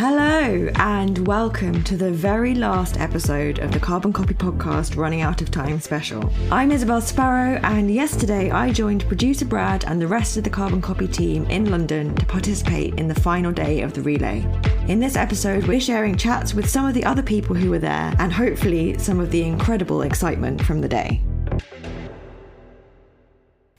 Hello and welcome to the very last episode of the Carbon Copy podcast Running Out of Time special. I'm Isabel Sparrow, and yesterday I joined producer Brad and the rest of the Carbon Copy team in London to participate in the final day of the relay. In this episode we're sharing chats with some of the other people who were there and hopefully some of the incredible excitement from the day.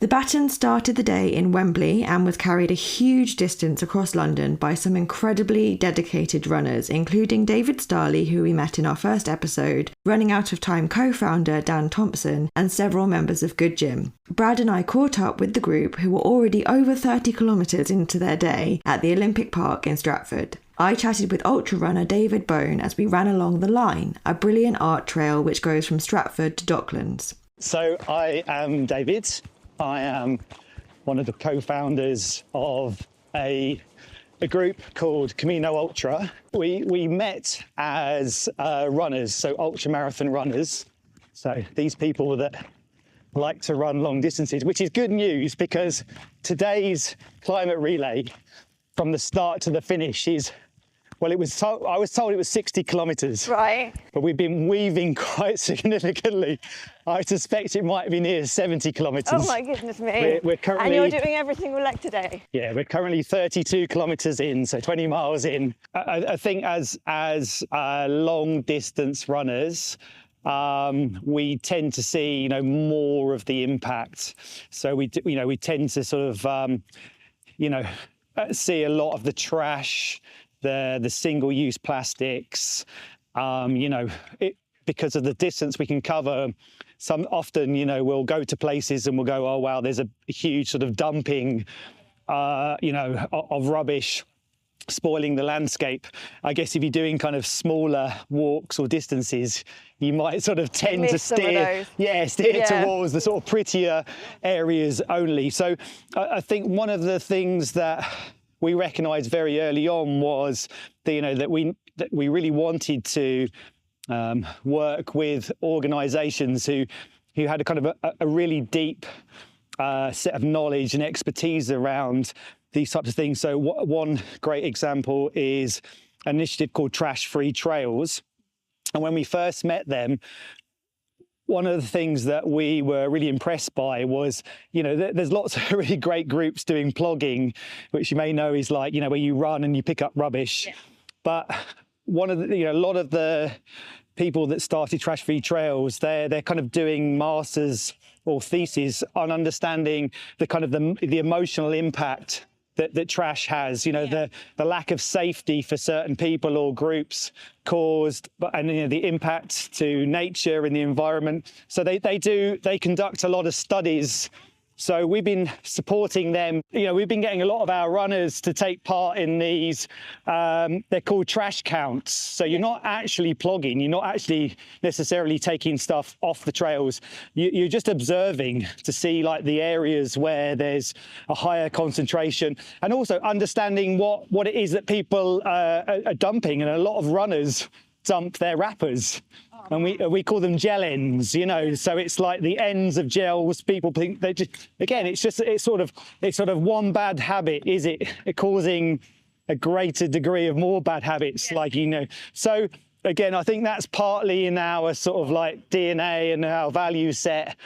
The baton started the day in Wembley and was carried a huge distance across London by some incredibly dedicated runners, including David Starley, who we met in our first episode, Running Out of Time co-founder Dan Thompson, and several members of Good Gym. Brad and I caught up with the group, who were already over 30 kilometres into their day, at the Olympic Park in Stratford. I chatted with ultrarunner David Bone as we ran along the Line, a brilliant art trail which goes from Stratford to Docklands. So I am David. I am one of the co-founders of a group called Camino Ultra. We met as runners, so ultramarathon runners. So these people that like to run long distances, which is good news because today's climate relay from the start to the finish is, well, I was told it was 60 kilometres. Right. But we've been weaving quite significantly. I suspect it might be near 70 kilometres. Oh my goodness me. We're currently, and you're doing every single leg today? Yeah, we're currently 32 kilometres in, so 20 miles in. I think as long distance runners, we tend to see, more of the impact. So we tend to sort of, see a lot of the trash, the single-use plastics, because of the distance we can cover. Often, we'll go to places and we'll go, oh, wow, there's a huge sort of dumping, of rubbish spoiling the landscape. I guess if you're doing kind of smaller walks or distances, you might sort of tend to steer towards the sort of prettier areas only. So I think one of the things that we recognised very early on was that we really wanted to work with organisations who had a kind of a really deep set of knowledge and expertise around these types of things. So one great example is an initiative called Trash Free Trails. And when we first met them, one of the things that we were really impressed by was, there's lots of really great groups doing plogging, which you may know is like, where you run and you pick up rubbish. Yeah. But one of the, a lot of the people that started Trash Free Trails, they're kind of doing masters or theses on understanding the kind of the emotional impact that trash has, the lack of safety for certain people or groups caused, and the impact to nature and the environment. So they conduct a lot of studies. So we've been supporting them. We've been getting a lot of our runners to take part in these, they're called trash counts. So you're not actually plogging, you're not actually necessarily taking stuff off the trails. You're just observing to see like the areas where there's a higher concentration, and also understanding what it is that people are dumping. And a lot of runners dump their wrappers. And we call them gel ends, so it's like the ends of gels. People think they just, again, it's sort of one bad habit, is it causing a greater degree of more bad habits, So again, I think that's partly in our sort of like DNA and our value set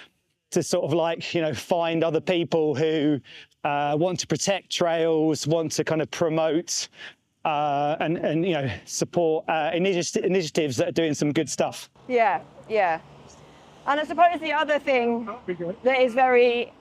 to sort of like, find other people who want to protect trails, want to kind of promote and support initiatives that are doing some good stuff. Yeah. And I suppose the other thing that is very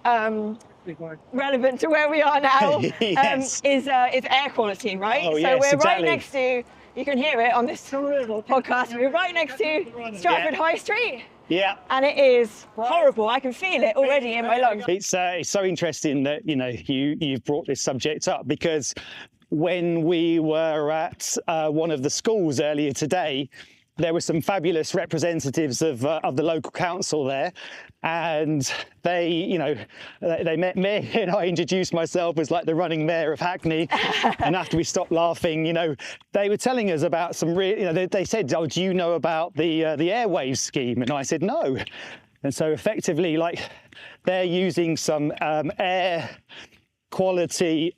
relevant to where we are now yes. is air quality, right? Oh, so yes, we're exactly. right next to, you can hear it on this podcast, we're right next to Stratford High Street. Yeah. And it is horrible. I can feel it already in my lungs. It's so interesting that, you've brought this subject up, because when we were at one of the schools earlier today, there were some fabulous representatives of the local council there, and they met me, and I introduced myself as like the running mayor of Hackney. And after we stopped laughing, they were telling us about some they said, "Oh, do you know about the Airwaves scheme?" And I said, "No." And so effectively, like, they're using some air quality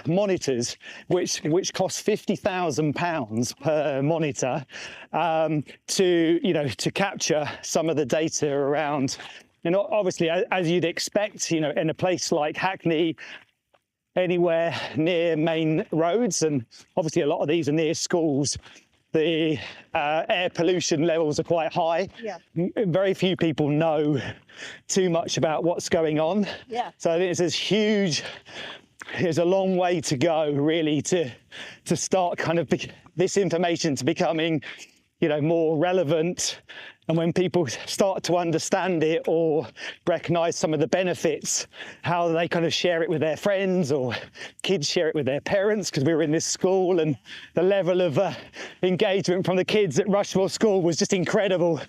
monitors, which cost £50,000 per monitor, to capture some of the data around. And obviously, as you'd expect, in a place like Hackney, anywhere near main roads, and obviously a lot of these are near schools, the air pollution levels are quite high. Yeah. Very few people know too much about what's going on. Yeah. So I think there's a long way to go, really, to start kind of this information to becoming, more relevant. And when people start to understand it or recognise some of the benefits, how they kind of share it with their friends or kids share it with their parents, because we were in this school and the level of engagement from the kids at Rushmore School was just incredible, so...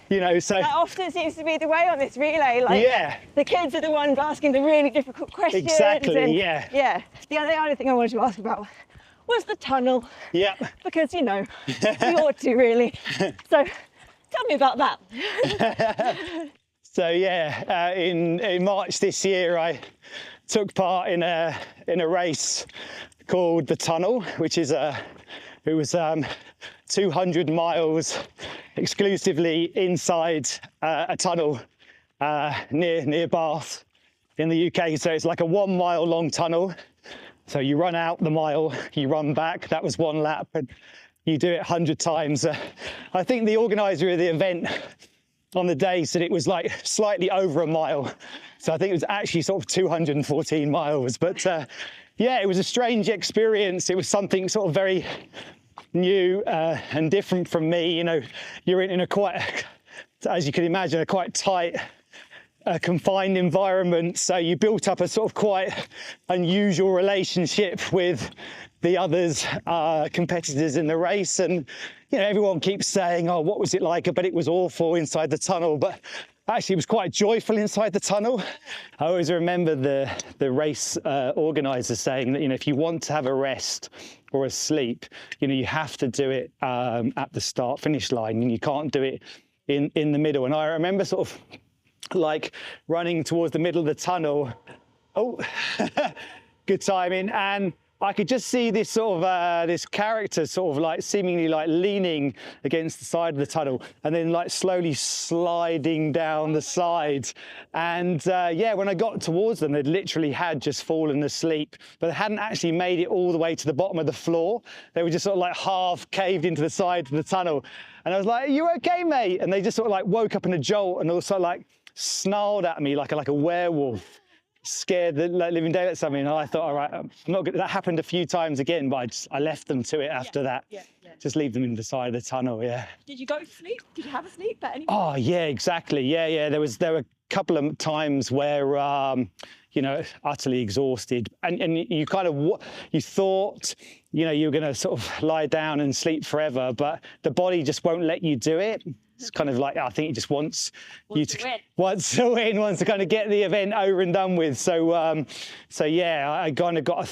That often seems to be the way on this relay, the kids are the ones asking the really difficult questions. Exactly, yeah. Yeah. The other thing I wanted to ask about was the tunnel. Yeah. Because, we ought to, really. So... tell me about that. So in March this year, I took part in a race called the Tunnel, which is it was 200 miles exclusively inside a tunnel near Bath in the UK. So it's like a 1 mile long tunnel. So you run out the mile, you run back. That was one lap. And you do it 100 times. I think the organizer of the event on the day said it was like slightly over a mile. So I think it was actually sort of 214 miles. But it was a strange experience. It was something sort of very new and different from me. You're in a quite, as you can imagine, a quite tight, confined environment. So you built up a sort of quite unusual relationship with the others competitors in the race, and everyone keeps saying, oh, what was it like? But it was awful inside the tunnel. But actually it was quite joyful inside the tunnel. I always remember the race organizer saying that if you want to have a rest or a sleep, you have to do it at the start finish line, and you can't do it in the middle. And I remember sort of like running towards the middle of the tunnel. Oh, good timing. And I could just see this sort of this character sort of like seemingly like leaning against the side of the tunnel and then like slowly sliding down the side. And when I got towards them, they'd literally had just fallen asleep, but they hadn't actually made it all the way to the bottom of the floor. They were just sort of like half caved into the side of the tunnel. And I was like, "Are you okay, mate?" And they just sort of like woke up in a jolt and also like snarled at me like a werewolf. Scared the living daylights at me, and I thought, all right, I'm not good. That happened a few times again, but I left them to it after that. Yeah. Just leave them in the side of the tunnel. Yeah. Did you go to sleep? Did you have a sleep at any point? Oh yeah, exactly. Yeah. There were a couple of times where utterly exhausted, and you kind of you thought you were going to sort of lie down and sleep forever, but the body just won't let you do it. It's kind of like, I think it just wants to kind of get the event over and done with. So I kind of got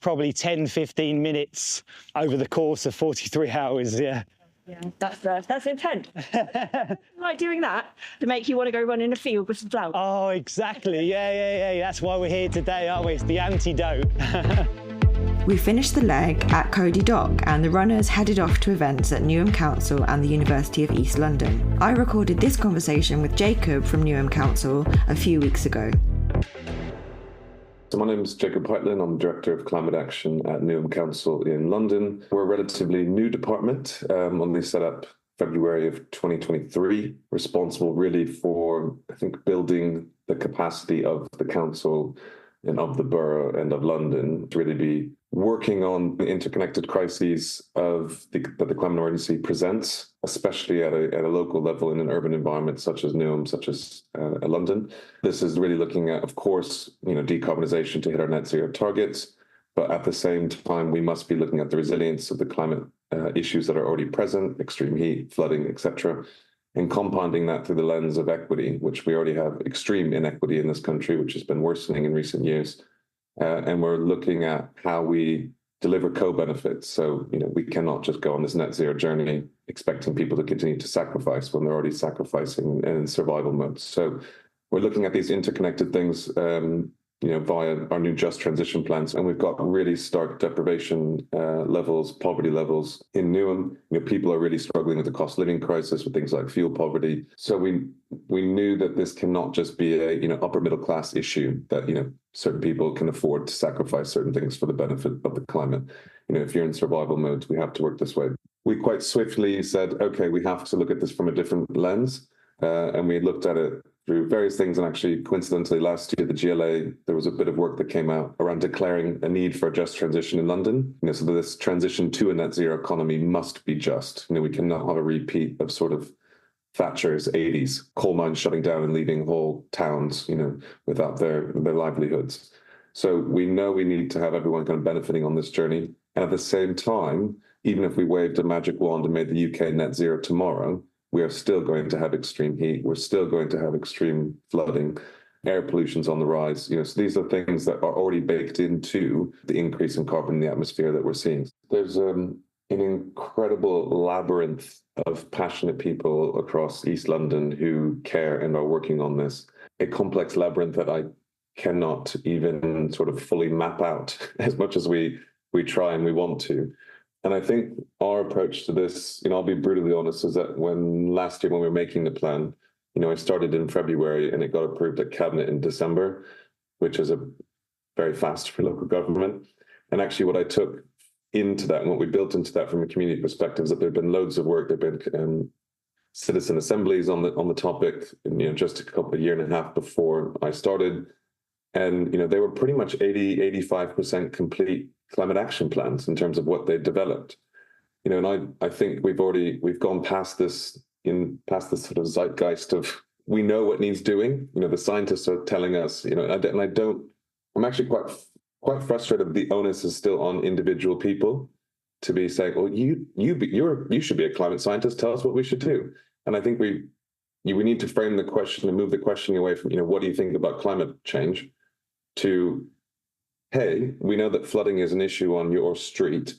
probably 10, 15 minutes over the course of 43 hours. Yeah. Yeah, that's intense. Like doing that to make you want to go run in a field with some flowers. Oh, exactly. Yeah. That's why we're here today, aren't we? It's the antidote. We finished the leg at Cody Dock and the runners headed off to events at Newham Council and the University of East London. I recorded this conversation with Jacob from Newham Council a few weeks ago. So my name is Jacob Heitland. I'm Director of Climate Action at Newham Council in London. We're a relatively new department, only set up February of 2023, responsible really for, I think, building the capacity of the council and of the borough and of London to really be working on the interconnected crises that the climate emergency presents, especially at a local level in an urban environment such as Newham, such as London. This is really looking at, of course, decarbonisation to hit our net zero targets, but at the same time, we must be looking at the resilience of the climate issues that are already present, extreme heat, flooding, etc., and compounding that through the lens of equity, which we already have extreme inequity in this country, which has been worsening in recent years. And we're looking at how we deliver co-benefits. So, we cannot just go on this net zero journey expecting people to continue to sacrifice when they're already sacrificing in survival mode. So we're looking at these interconnected things via our new just transition plans. And we've got really stark deprivation levels, poverty levels in Newham. People are really struggling with the cost of living crisis, with things like fuel poverty. So we knew that this cannot just be a upper middle class issue, that certain people can afford to sacrifice certain things for the benefit of the climate. If you're in survival mode, we have to work this way. We quite swiftly said, okay, we have to look at this from a different lens. And we looked at it through various things. And actually, coincidentally, last year, the GLA, there was a bit of work that came out around declaring a need for a just transition in London. So that this transition to a net zero economy must be just. We cannot have a repeat of sort of Thatcher's 80s, coal mines shutting down and leaving whole towns, without their livelihoods. So we know we need to have everyone kind of benefiting on this journey. And at the same time, even if we waved a magic wand and made the UK net zero tomorrow, we are still going to have extreme heat. We're still going to have extreme flooding. Air pollution's on the rise. So these are things that are already baked into the increase in carbon in the atmosphere that we're seeing. There's an incredible labyrinth of passionate people across East London who care and are working on this. A complex labyrinth that I cannot even sort of fully map out as much as we try and we want to. And I think our approach to this, I'll be brutally honest, is that last year when we were making the plan, I started in February and it got approved at Cabinet in December, which is a very fast for local government. And actually what I took into that and what we built into that from a community perspective is that there've been loads of work. There've been citizen assemblies on the topic, just a year and a half before I started. And, they were pretty much 85% complete climate action plans in terms of what they developed. And I think we've gone past this sort of zeitgeist of, we know what needs doing. The scientists are telling us, I'm actually quite frustrated that the onus is still on individual people to be saying, well, you should be a climate scientist, tell us what we should do. And I think we need to frame the question and move the questioning away from, what do you think about climate change, to, hey, we know that flooding is an issue on your street.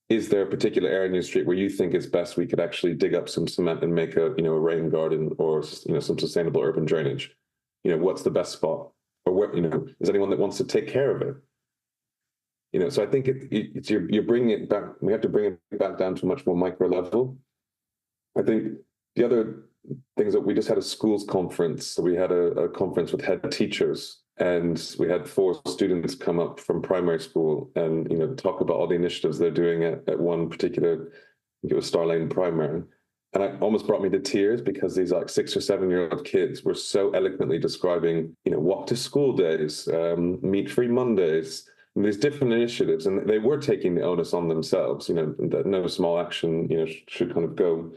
Is there a particular area in your street where you think it's best we could actually dig up some cement and make a rain garden or some sustainable urban drainage? What's the best spot? Or what, is anyone that wants to take care of it? So I think you're bringing it back. We have to bring it back down to a much more micro level. I think the other things that we just had a schools conference. So we had a conference with head teachers, and we had 4 students come up from primary school and talk about all the initiatives they're doing at one particular, I think it was Star Lane Primary. And it almost brought me to tears because these 6 or 7-year-old kids were so eloquently describing, walk to school days, meat-free Mondays, and these different initiatives. And they were taking the onus on themselves, that no small action, should kind of go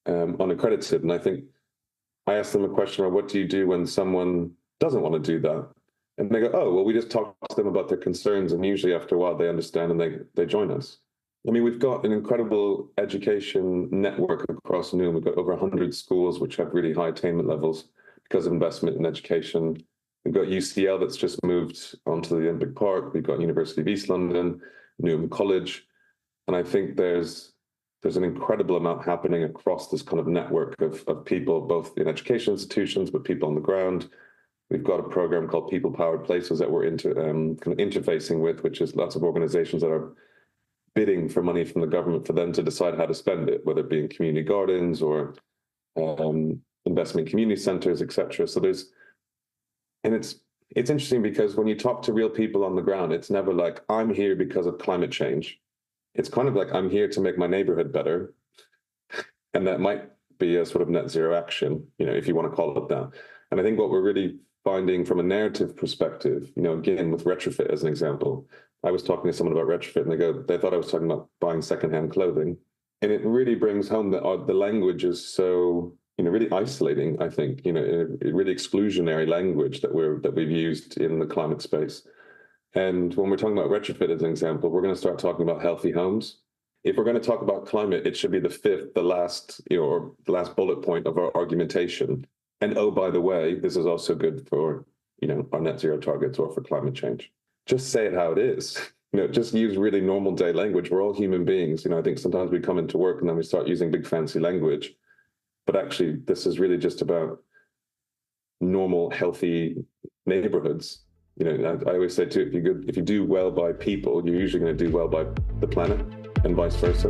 unaccredited. And I think I asked them a question about, what do you do when someone doesn't want to do that? And they go, oh, well, we just talk to them about their concerns. And usually after a while, they understand and they join us. I mean, we've got an incredible education network across Newham. We've got over 100 schools which have really high attainment levels because of investment in education. We've got UCL that's just moved onto the Olympic Park. We've got University of East London, Newham College. And I think there's an incredible amount happening across this kind of network of people, both in education institutions, but people on the ground. We've got a program called People Powered Places that we're kind of interfacing with, which is lots of organizations that are bidding for money from the government for them to decide how to spend it, whether it be in community gardens or investment community centers, etc. So it's interesting because when you talk to real people on the ground, it's never like, I'm here because of climate change. It's kind of like, I'm here to make my neighborhood better. And that might be a sort of net zero action, if you want to call it that. And I think what we're really finding from a narrative perspective, again, with retrofit as an example, I was talking to someone about retrofit and they thought I was talking about buying secondhand clothing. And it really brings home that the language is so, really isolating, I think, a really exclusionary language that we've used in the climate space. And when we're talking about retrofit as an example, we're going to start talking about healthy homes. If we're going to talk about climate, it should be the last bullet point of our argumentation. And oh, by the way, this is also good for, our net zero targets or for climate change. Just say it how it is. Just use really normal day language. We're all human beings. I think sometimes we come into work and then we start using big fancy language. But actually, this is really just about normal, healthy neighborhoods. I always say too, if you do well by people, you're usually going to do well by the planet, and vice versa.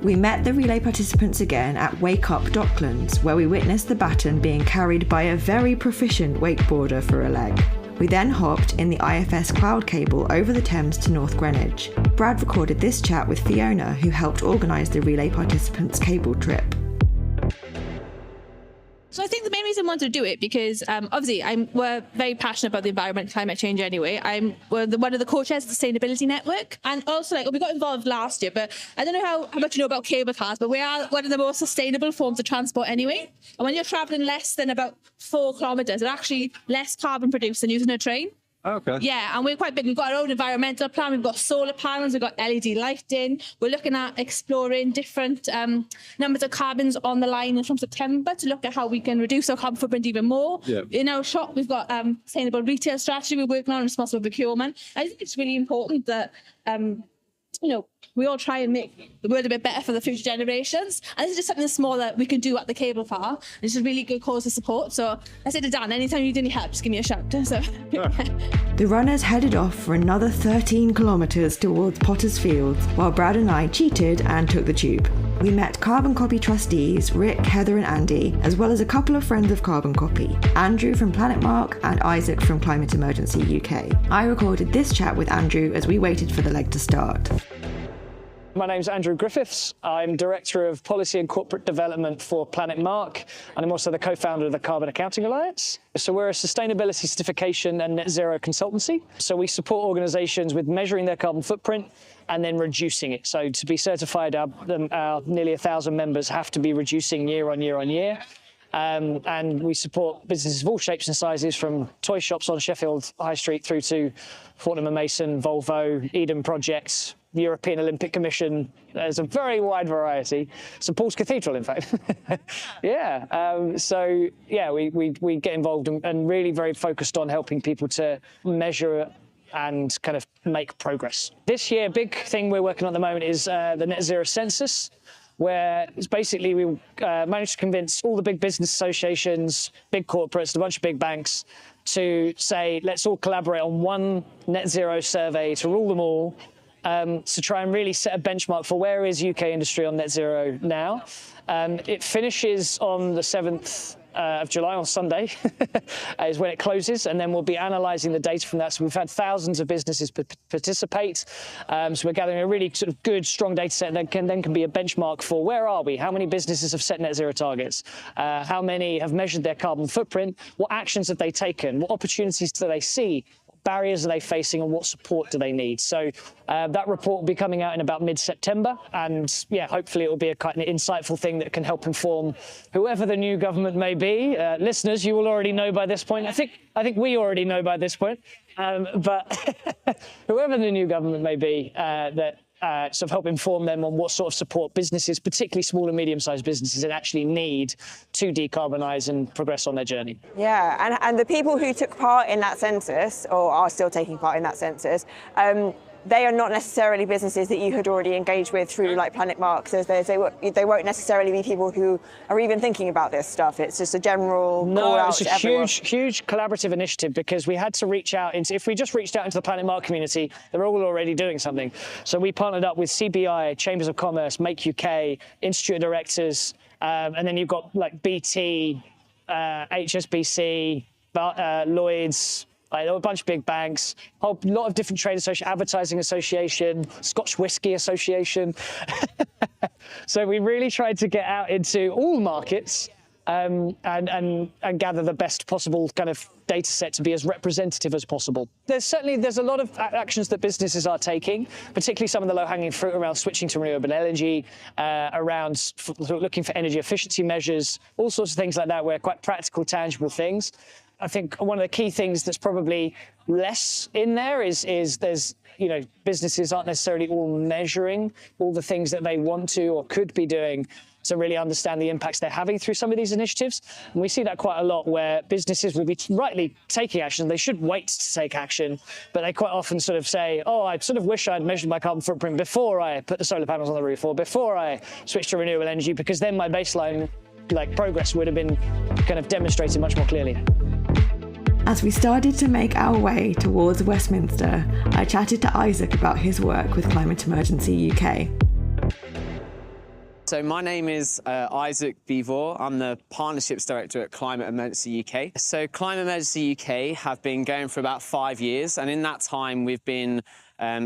We met the relay participants again at Wake Up Docklands, where we witnessed the baton being carried by a very proficient wakeboarder for a leg. We then hopped in the IFS Cloud Cable over the Thames to North Greenwich. Brad recorded this chat with Fiona, who helped organise the relay participants' cable trip. So I think the main reason I wanted to do it because obviously we're very passionate about the environment, climate change anyway. We're one of the co-chairs of the Sustainability Network, and also we got involved last year, but I don't know how much you know about cable cars, but we are one of the most sustainable forms of transport anyway. And when you're travelling less than about 4 kilometres, it's actually less carbon produced than using a train. Okay. Yeah, and we're quite big. We've got our own environmental plan. We've got solar panels. We've got LED lighting. We're looking at exploring different numbers of carbons on the line from September to look at how we can reduce our carbon footprint even more. Yeah. In our shop, we've got sustainable retail strategy we're working on, responsible procurement. I think it's really important that we all try and make the world a bit better for the future generations. And this is just something small that we can do at the cable car. It's a really good cause to support. So I said to Dan, anytime you need any help, just give me a shout. So, The runners headed off for another 13 kilometres towards Potter's Fields, while Brad and I cheated and took the tube. We met Carbon Copy trustees Rick, Heather and Andy, as well as a couple of friends of Carbon Copy, Andrew from PlanetMark and Isaac from Climate Emergency UK. I recorded this chat with Andrew as we waited for the leg to start. My name's Andrew Griffiths. I'm Director of Policy and Corporate Development for PlanetMark, and I'm also the co-founder of the Carbon Accounting Alliance. So we're a sustainability certification and net zero consultancy. So we support organisations with measuring their carbon footprint and then reducing it. So to be certified, our nearly 1,000 members have to be reducing year on year on year. And we support businesses of all shapes and sizes, from toy shops on Sheffield High Street through to Fortnum & Mason, Volvo, Eden Projects, the European Olympic Commission. There's a very wide variety. St Paul's Cathedral, in fact. We get involved and really very focused on helping people to measure and kind of make progress. This year, big thing we're working on at the moment is the net zero census, where it's basically we managed to convince all the big business associations, big corporates, a bunch of big banks to say, let's all collaborate on one net zero survey to rule them all, to try and really set a benchmark for where is UK industry on net zero now. It finishes on the 7th of July, on Sunday, is when it closes, and then we'll be analysing the data from that. So we've had thousands of businesses participate. So we're gathering a really sort of good, strong data set that can be a benchmark for where are we, how many businesses have set net zero targets, how many have measured their carbon footprint, what actions have they taken, what opportunities do they see, barriers are they facing, and what support do they need? So that report will be coming out in about mid-September, and hopefully it will be a kind of insightful thing that can help inform whoever the new government may be. Listeners, you will already know by this point. I think we already know by this point, but whoever the new government may be, sort of help inform them on what sort of support businesses, particularly small and medium-sized businesses, actually need to decarbonise and progress on their journey. Yeah, and the people who took part in that census, or are still taking part in that census, they are not necessarily businesses that you had already engaged with through like PlanetMark. So they won't necessarily be people who are even thinking about this stuff. It's just a general call out to everyone. No, it's a huge collaborative initiative, because we had to reach out if we just reached out into the PlanetMark community, they're all already doing something. So we partnered up with CBI, Chambers of Commerce, Make UK, Institute of Directors, and then you've got like BT, HSBC, Lloyds, a bunch of big banks, a lot of different trade associations, Advertising Association, Scotch Whisky Association. So we really tried to get out into all markets and gather the best possible kind of data set to be as representative as possible. There's a lot of actions that businesses are taking, particularly some of the low-hanging fruit around switching to renewable energy, around looking for energy efficiency measures, all sorts of things like that, where quite practical, tangible things. I think one of the key things that's probably less in there is there's, businesses aren't necessarily all measuring all the things that they want to or could be doing to really understand the impacts they're having through some of these initiatives. And we see that quite a lot, where businesses will be rightly taking action. They should wait to take action, but they quite often sort of say, oh, I sort of wish I'd measured my carbon footprint before I put the solar panels on the roof, or before I switched to renewable energy, because then my baseline progress would have been kind of demonstrated much more clearly. As we started to make our way towards Westminster, I chatted to Isaac about his work with Climate Emergency UK. So my name is Isaac Beevor. I'm the Partnerships Director at Climate Emergency UK. So Climate Emergency UK have been going for about 5 years, and in that time we've been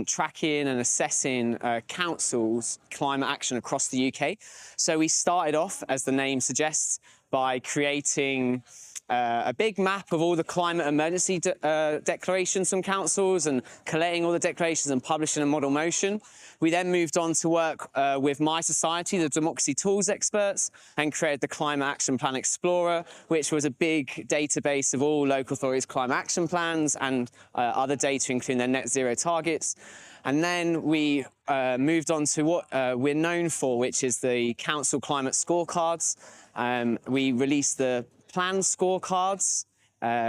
tracking and assessing councils' climate action across the UK. So we started off, as the name suggests, by creating a big map of all the climate emergency declarations from councils and collating all the declarations and publishing a model motion. We then moved on to work with My Society, the democracy tools experts, and created the Climate Action Plan Explorer, which was a big database of all local authorities' climate action plans and other data, including their net zero targets. And then we moved on to what we're known for, which is the council climate scorecards. We released the plan scorecards,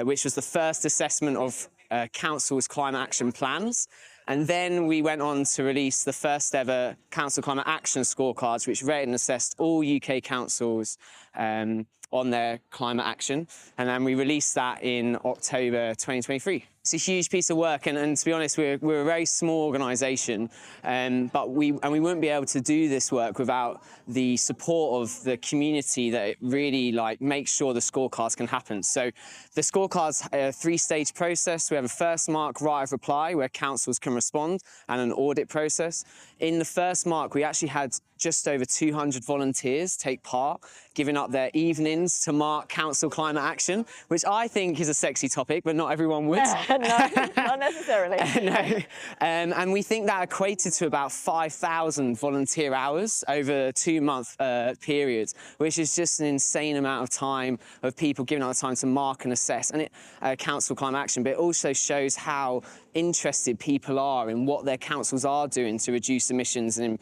which was the first assessment of councils' climate action plans. And then we went on to release the first ever Council Climate Action Scorecards, which rated and assessed all UK councils on their climate action. And then we released that in October 2023. It's a huge piece of work, and to be honest, we're a very small organisation, but we wouldn't be able to do this work without the support of the community that it really makes sure the scorecards can happen. So the scorecards are a 3-stage process. We have a first mark, right of reply, where councils can respond, and an audit process. In the first mark, we actually had just over 200 volunteers take part, giving up their evenings to mark council climate action, which I think is a sexy topic, but not everyone would. No, not necessarily. No. And we think that equated to about 5,000 volunteer hours over a 2-month period, which is just an insane amount of time of people giving up the time to mark and assess and council climate action. But it also shows how interested people are in what their councils are doing to reduce emissions and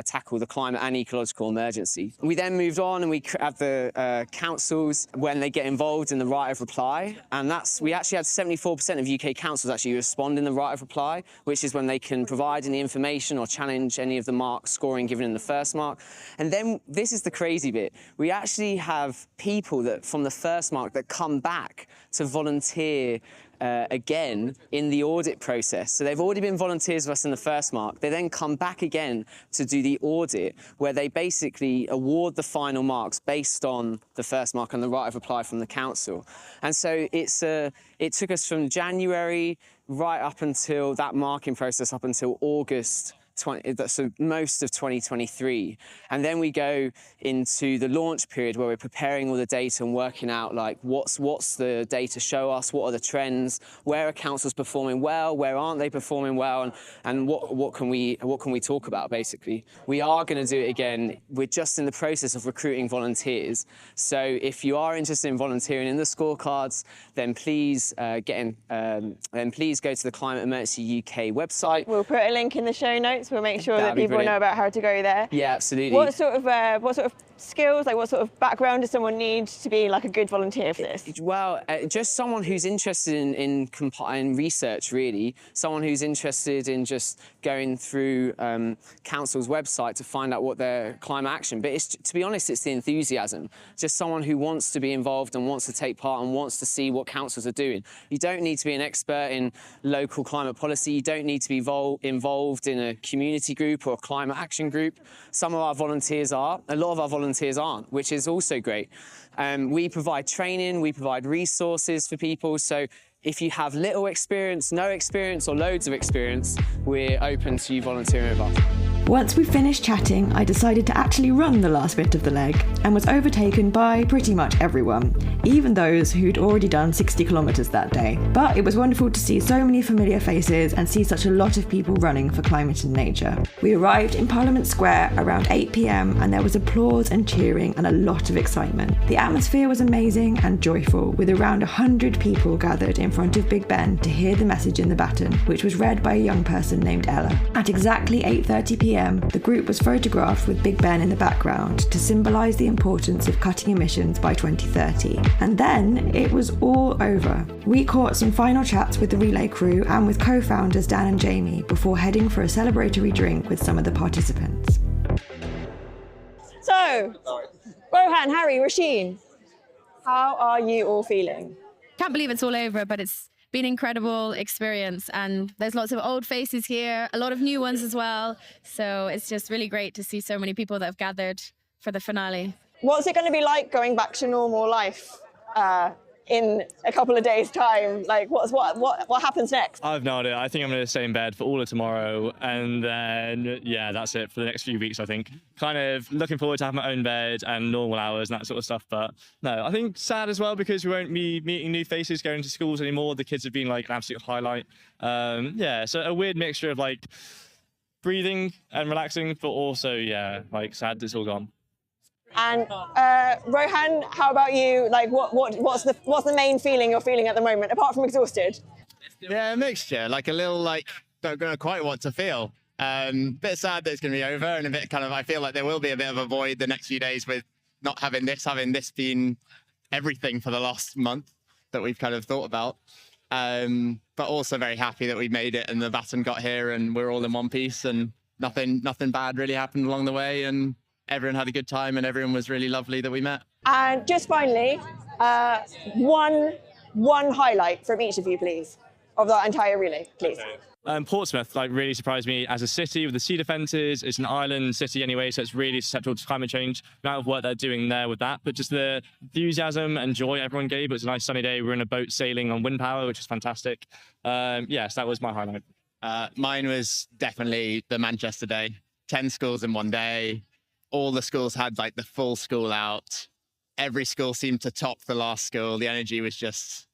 tackle the climate and ecological emergency. We then moved on and we have the councils when they get involved in the right of reply, and we actually had 74% of UK councils actually respond in the right of reply, which is when they can provide any information or challenge any of the mark scoring given in the first mark. And then this is the crazy bit. We actually have people that from the first mark that come back to volunteer again in the audit process. So they've already been volunteers with us in the first mark. They then come back again to do the audit, where they basically award the final marks based on the first mark and the right of reply from the council. And so it took us from January right up until that marking process, up until August so most of 2023. And then we go into the launch period where we're preparing all the data and working out what's the data show us, what are the trends, where are councils performing well, where aren't they performing well, and what can we talk about basically. We are going to do it again. We're just in the process of recruiting volunteers. So if you are interested in volunteering in the scorecards, then please please go to the Climate Emergency UK website. We'll put a link in the show notes. We'll make sure that people know about how to go there. Yeah, absolutely. What sort of skills, what sort of background does someone need to be a good volunteer for this? Well, just someone who's interested in research, really. Someone who's interested in just going through council's website to find out what their climate action. But to be honest, it's the enthusiasm. Just someone who wants to be involved and wants to take part and wants to see what councils are doing. You don't need to be an expert in local climate policy. You don't need to be involved in a community group or a climate action group. Some of our volunteers are. A lot of our volunteers aren't, which is also great. We provide training, we provide resources for people. So if you have little experience, no experience, or loads of experience, we're open to you volunteering with us. Once we finished chatting, I decided to actually run the last bit of the leg and was overtaken by pretty much everyone, even those who'd already done 60 kilometres that day. But it was wonderful to see so many familiar faces and see such a lot of people running for climate and nature. We arrived in Parliament Square around 8 p.m. and there was applause and cheering and a lot of excitement. The atmosphere was amazing and joyful, with around 100 people gathered in front of Big Ben to hear the message in the baton, which was read by a young person named Ella. At exactly 8:30 p.m, the group was photographed with Big Ben in the background to symbolise the importance of cutting emissions by 2030. And then it was all over. We caught some final chats with the relay crew and with co-founders Dan and Jamie before heading for a celebratory drink with some of the participants. So, Rohan, Harry, Roisin, how are you all feeling? can't believe it's all over, but it's been an incredible experience. And there's lots of old faces here, a lot of new ones as well. So it's just really great to see so many people that have gathered for the finale. What's it going to be like going back to normal life in a couple of days' time? Like, what happens next? I've no idea. I think I'm going to stay in bed for all of tomorrow, and then, yeah, that's it for the next few weeks, I think. Kind of looking forward to having my own bed and normal hours and that sort of stuff. But no, I think sad as well because we won't be meeting new faces going to schools anymore. The kids have been like an absolute highlight. Yeah, so a weird mixture of like breathing and relaxing, but also, yeah, like sad it's all gone. And Rohan, how about you? Like, what's the main feeling you're feeling at the moment, apart from exhausted? Yeah, a mixture. Like a little, like, don't know quite what to feel. Bit sad that it's going to be over, and a bit kind of, I feel like there will be a bit of a void the next few days with not having this been everything for the last month that we've kind of thought about. But also very happy that we made it and the baton got here and we're all in one piece and nothing bad really happened along the way, and everyone had a good time and everyone was really lovely that we met. And just finally, one highlight from each of you, please, of the entire relay, please. Portsmouth really surprised me as a city with the sea defences. It's an island city anyway, so it's really susceptible to climate change. The amount of work they're doing there with that, but just the enthusiasm and joy everyone gave. It was a nice sunny day. We were in a boat sailing on wind power, which is fantastic. Yes, that was my highlight. Mine was definitely the Manchester day. 10 schools in one day. All the schools had like the full school out. Every school seemed to top the last school. The energy was just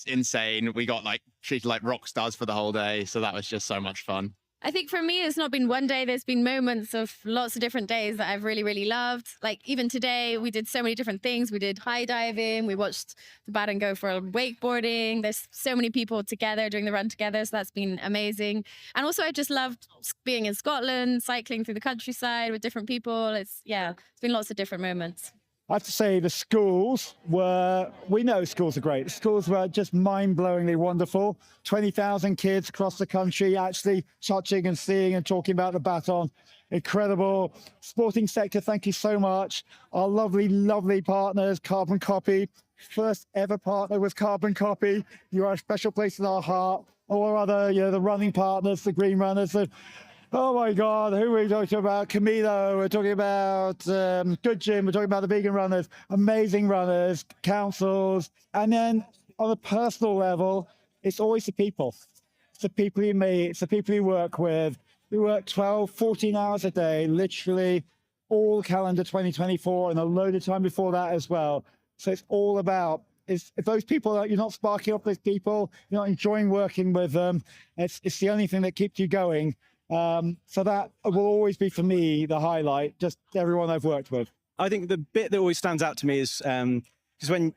insane. We got like treated like rock stars for the whole day. So that was just so much fun. I think for me, it's not been one day. There's been moments of lots of different days that I've really, really loved. Like even today, we did so many different things. We did high diving. We watched the baton go for wakeboarding. There's so many people together doing the run together. So that's been amazing. And also I just loved being in Scotland, cycling through the countryside with different people. It's been lots of different moments. I have to say we know schools are great. The schools were just mind-blowingly wonderful. 20,000 kids across the country actually touching and seeing and talking about the baton. Incredible. Sporting sector, thank you so much. Our lovely, lovely partners, Carbon Copy. First ever partner with Carbon Copy. You are a special place in our heart. All our other, the running partners, the green runners, oh my God, who are we talking about? Camino, we're talking about Good Gym, we're talking about the vegan runners, amazing runners, councils. And then on a personal level, it's always the people. It's the people you meet, it's the people you work with. We work 12, 14 hours a day, literally all calendar 2024 and a load of time before that as well. So it's all about, if those people, you're not sparking up those people, you're not enjoying working with them, it's the only thing that keeps you going. So that will always be for me the highlight, just everyone I've worked with. I think the bit that always stands out to me is because when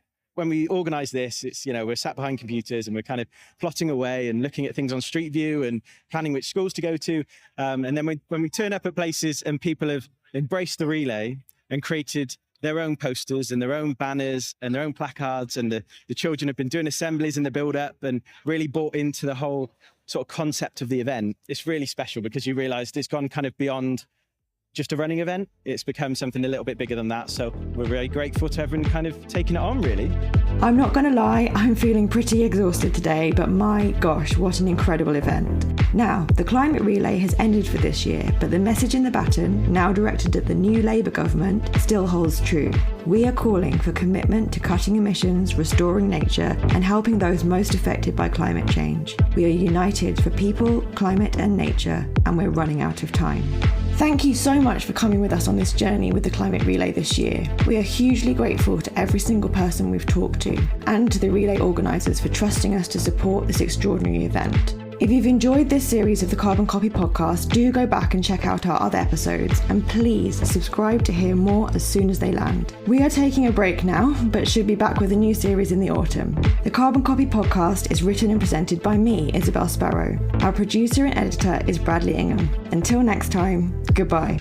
we organise this, it's we're sat behind computers and we're kind of plotting away and looking at things on Street View and planning which schools to go to, and then when we turn up at places and people have embraced the relay and created their own posters and their own banners and their own placards, and the children have been doing assemblies in the build-up and really bought into the whole sort of concept of the event. It's really special because you realise it's gone kind of beyond just a running event. It's become something a little bit bigger than that. So we're really grateful to everyone kind of taking it on, really. I'm not going to lie, I'm feeling pretty exhausted today, but my gosh, what an incredible event. Now, the climate relay has ended for this year, but the message in the baton, now directed at the new Labour government, still holds true. We are calling for commitment to cutting emissions, restoring nature, and helping those most affected by climate change. We are united for people, climate, and nature, and we're running out of time. Thank you so much for coming with us on this journey with the Climate Relay this year. We are hugely grateful to every single person we've talked to, and to the relay organisers for trusting us to support this extraordinary event. If you've enjoyed this series of the Carbon Copy podcast, do go back and check out our other episodes, and please subscribe to hear more as soon as they land. We are taking a break now, but should be back with a new series in the autumn. The Carbon Copy podcast is written and presented by me, Isabel Sparrow. Our producer and editor is Bradley Ingham. Until next time, goodbye.